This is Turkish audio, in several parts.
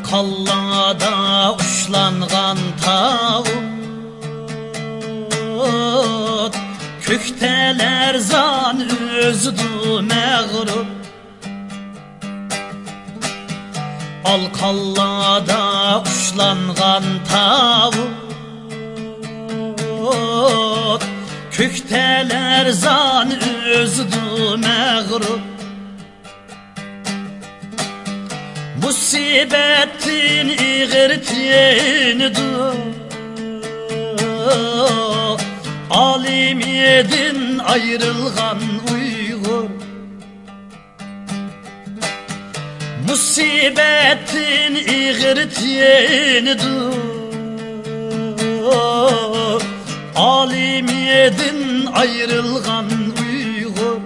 Alqallada ushlangan tavut, kökteler zan özüdü məğrub. Alqallada ushlangan tavut, kökteler zan özüdü məğrub. Musibetin iğirtiyenidir, alim yedin ayrılgan Uygur. Musibetin iğirtiyenidir, alim yedin ayrılgan Uygur.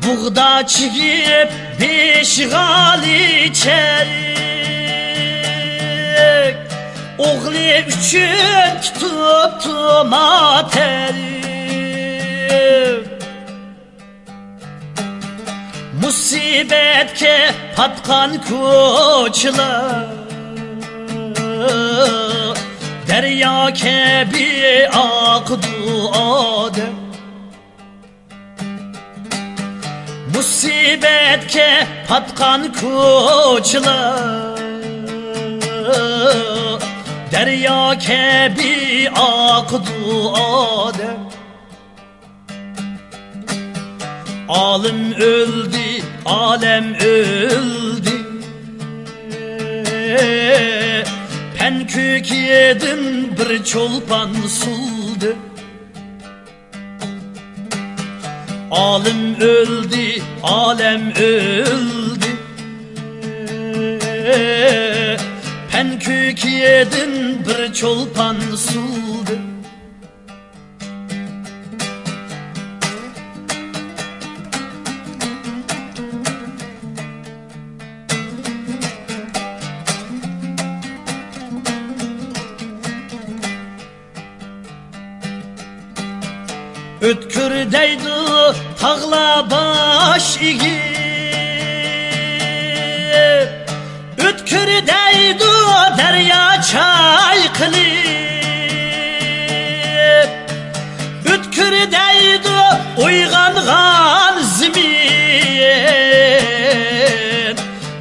Buğda çigip beş gali içerik, oğlu üçün tuttum aterik. Musibetke patkan koçlar, derya kebi akdu adem. Musibetke patkan koçlar, derya kebi akdu adem. Alim öldü, alem öldü, penkük yedin bir çolpan suldu. Alim öldü, alem öldü, penkük yedin bir çolpan suldu. Ötkür deydi tağla baş igi, ötkür deydi derya çay kılip, ötkür deydi uygangan zemin,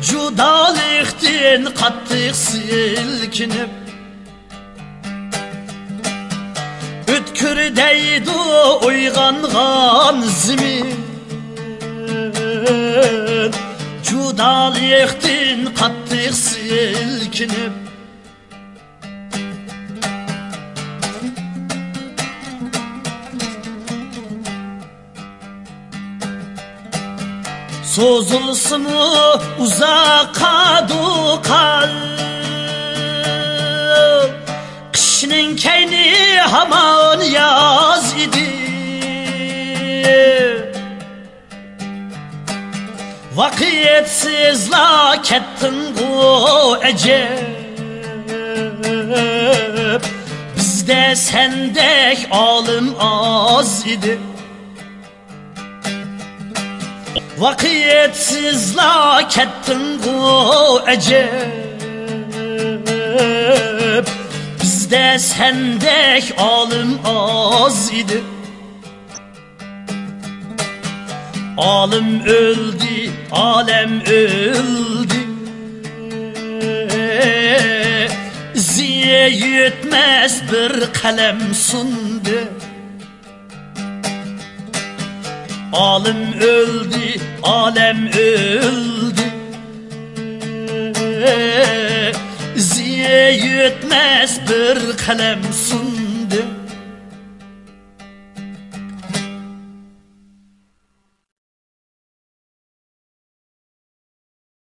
judalıktin kattık silkinip. Ötkür deydi uygangan zemin, judalıktin kattık silkinip. Sozulsun mu uzaka dukal, kışının keyni haman yaz idi. Vakiyetsiz la kettin bu ecep, bizde sendek alim az idi. Vakiyetsiz la kettin bu ecep, bizde sendek alim az idi. Alim öldü, alem öldü, ziye yetmez bir kalem sundu. Alim öldü, alem öldü, ziye yetmez bir kalem sundu.